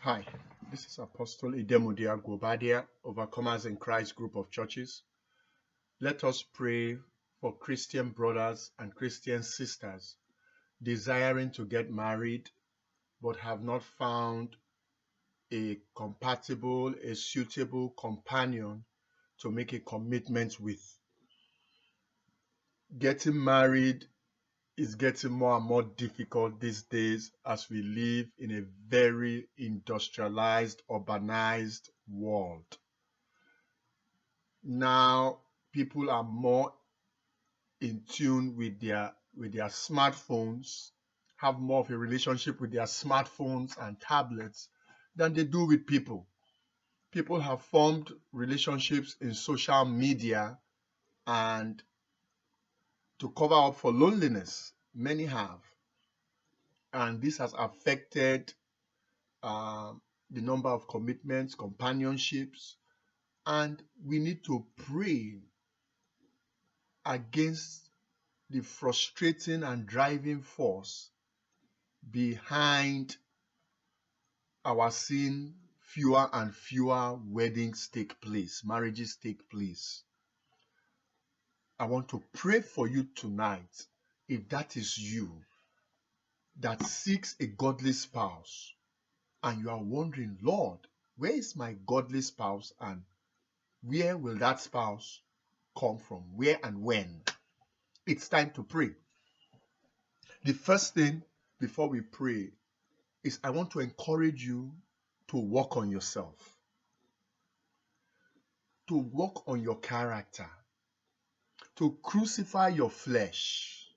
Hi, this is Apostle Idemudia Guobadia, Overcomers in Christ group of churches. Let us pray for Christian brothers and Christian sisters desiring to get married but have not found a compatible, a suitable companion to make a commitment with. Getting married is getting more and more difficult these days as we live in a very industrialized, urbanized world. Now people are more in tune with their smartphones, have more of a relationship with their smartphones and tablets than they do with people. People have formed relationships in social media, and to cover up for loneliness, many have. And this has affected the number of commitments, companionships, and we need to pray against the frustrating and driving force behind our seeing fewer and fewer weddings take place, marriages take place. I want to pray for you tonight, if that is you, that seeks a godly spouse, and you are wondering, Lord, where is my godly spouse and where will that spouse come from? Where and when? It's time to pray. The first thing before we pray is I want to encourage you to work on yourself, to work on your character, to crucify your flesh.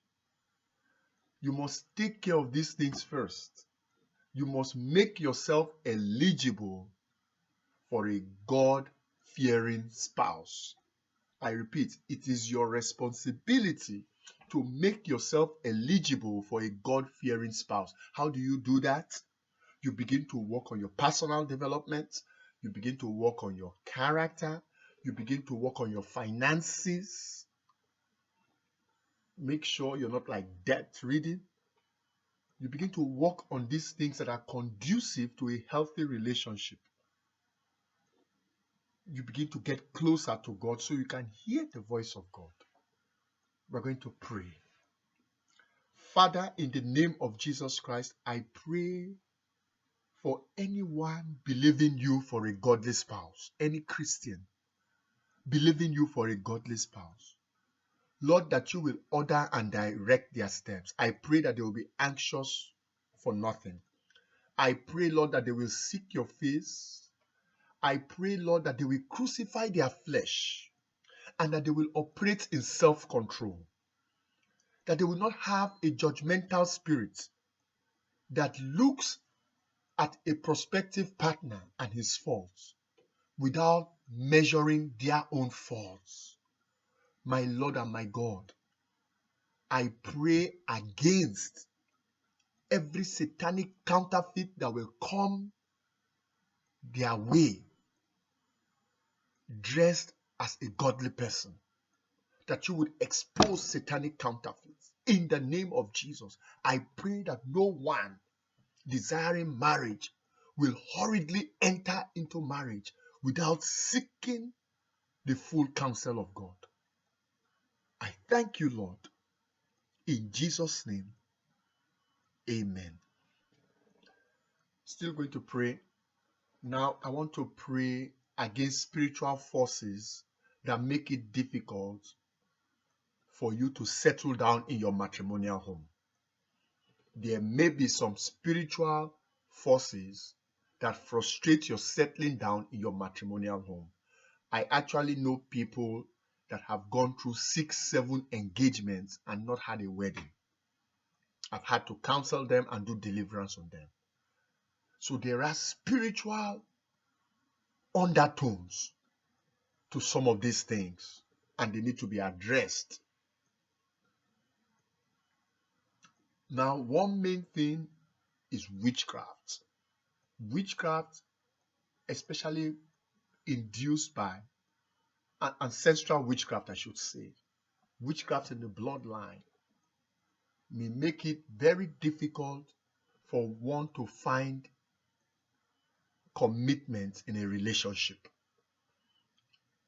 You must take care of these things first. You must make yourself eligible for a God-fearing spouse. I repeat, it is your responsibility to make yourself eligible for a God-fearing spouse. How do you do that? You begin to work on your personal development. You begin to work on your character. You begin to work on your finances. Make sure you're not like debt-ridden. You begin to work on these things that are conducive to a healthy relationship. You begin to get closer to God so you can hear the voice of God. We're going to pray. Father, in the name of Jesus Christ, I pray for anyone believing you for a godly spouse, any Christian believing you for a godly spouse. Lord, that you will order and direct their steps. I pray that they will be anxious for nothing. I pray, Lord, that they will seek your face. I pray, Lord, that they will crucify their flesh and that they will operate in self-control. That they will not have a judgmental spirit that looks at a prospective partner and his faults without measuring their own faults. My Lord and my God, I pray against every satanic counterfeit that will come their way dressed as a godly person, that you would expose satanic counterfeits. In the name of Jesus, I pray that no one desiring marriage will hurriedly enter into marriage without seeking the full counsel of God. I thank you, Lord. In Jesus' name, amen. Still going to pray. Now, I want to pray against spiritual forces that make it difficult for you to settle down in your matrimonial home. There may be some spiritual forces that frustrate your settling down in your matrimonial home. I actually know people that have gone through 6-7 engagements and not had a wedding. I've had to counsel them and do deliverance on them. So there are spiritual undertones to some of these things, and they need to be addressed. Now, one main thing is witchcraft. Witchcraft, especially induced by ancestral witchcraft, I should say. Witchcraft in the bloodline may make it very difficult for one to find commitment in a relationship.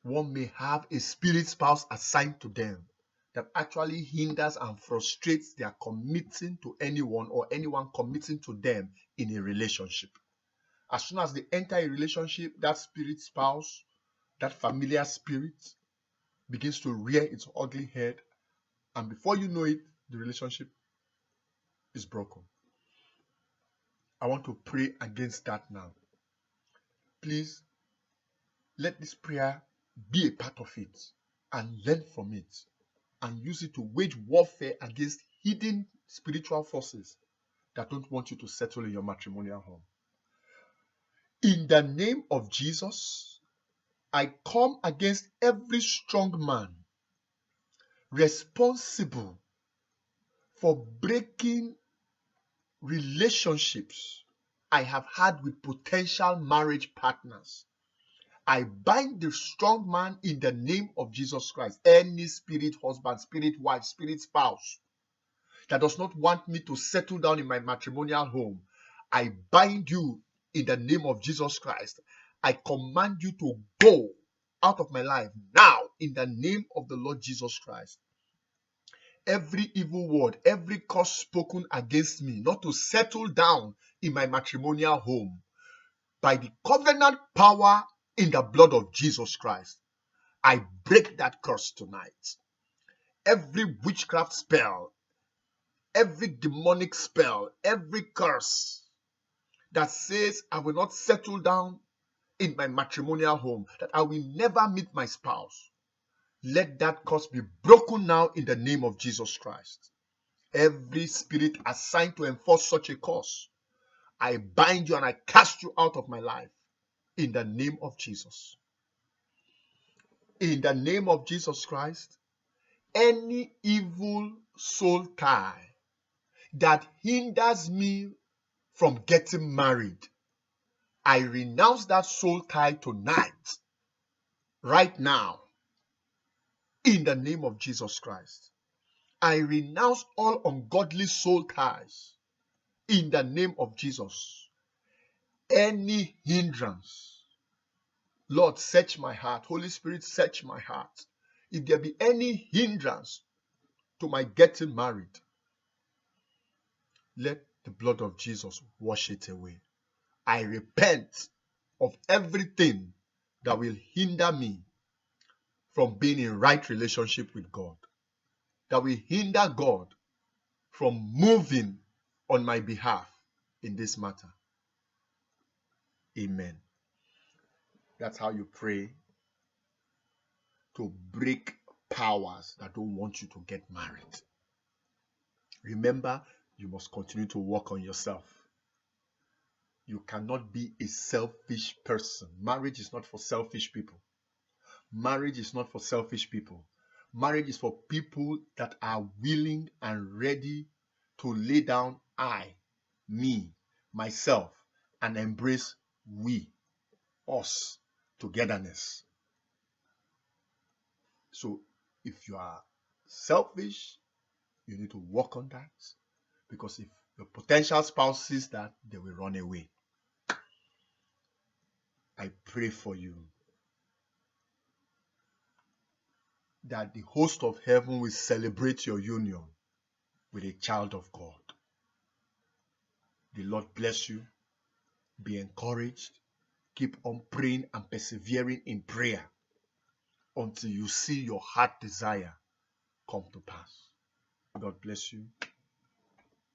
One may have a spirit spouse assigned to them that actually hinders and frustrates their committing to anyone or anyone committing to them in a relationship. As soon as they enter a relationship, that spirit spouse, that familiar spirit, begins to rear its ugly head, and before you know it, the relationship is broken. I want to pray against that now. Please let this prayer be a part of it and learn from it and use it to wage warfare against hidden spiritual forces that don't want you to settle in your matrimonial home. In the name of Jesus, I come against every strong man responsible for breaking relationships I have had with potential marriage partners. I bind the strong man in the name of Jesus Christ. Any spirit husband, spirit wife, spirit spouse that does not want me to settle down in my matrimonial home, I bind you in the name of Jesus Christ. I command you to go out of my life now in the name of the Lord Jesus Christ. Every evil word, every curse spoken against me not to settle down in my matrimonial home, by the covenant power in the blood of Jesus Christ, I break that curse tonight. Every witchcraft spell, every demonic spell, every curse that says I will not settle down in my matrimonial home, that I will never meet my spouse, let that curse be broken now in the name of Jesus Christ. Every spirit assigned to enforce such a curse, I bind you and I cast you out of my life in the name of Jesus. In the name of Jesus Christ, any evil soul tie that hinders me from getting married, I renounce that soul tie tonight, right now, in the name of Jesus Christ. I renounce all ungodly soul ties in the name of Jesus. Any hindrance, Lord, search my heart. Holy Spirit, search my heart. If there be any hindrance to my getting married, let the blood of Jesus wash it away. I repent of everything that will hinder me from being in right relationship with God, that will hinder God from moving on my behalf in this matter. Amen. That's how you pray to break powers that don't want you to get married. Remember, you must continue to work on yourself. You cannot be a selfish person. Marriage is not for selfish people. Marriage is not for selfish people. Marriage is for people that are willing and ready to lay down I, me, myself, and embrace we, us, togetherness. So if you are selfish, you need to work on that, because if your potential spouse sees that, they will run away. I pray for you that the host of heaven will celebrate your union with a child of God. The Lord bless you. Be encouraged. Keep on praying and persevering in prayer until you see your heart desire come to pass. God bless you.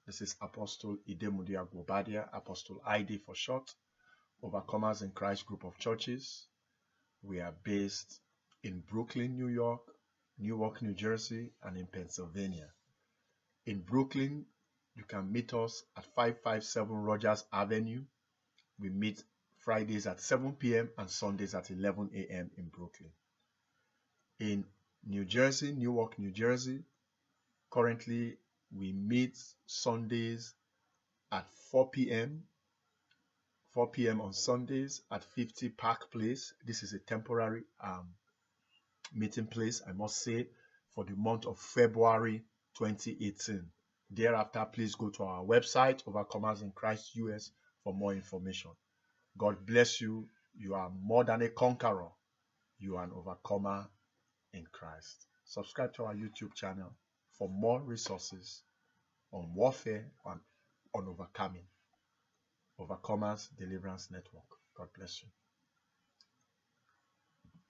This is Apostle Idemudia Guobadia, Apostle ID for short, Overcomers in Christ Group of Churches. We are based in Brooklyn, New York, Newark, New Jersey, and in Pennsylvania. In Brooklyn, you can meet us at 557 Rogers Avenue. We meet Fridays at 7 p.m. and Sundays at 11 a.m. in Brooklyn. In New Jersey, Newark, New Jersey, currently we meet Sundays at 4 p.m. 4 p.m. on Sundays at 50 Park Place. This is a temporary meeting place, I must say, for the month of February 2018. Thereafter, please go to our website, Overcomers in Christ US, for more information. God bless you. You are more than a conqueror. You are an overcomer in Christ. Subscribe to our YouTube channel for more resources on warfare and on overcoming. Overcomers Deliverance Network. God bless you.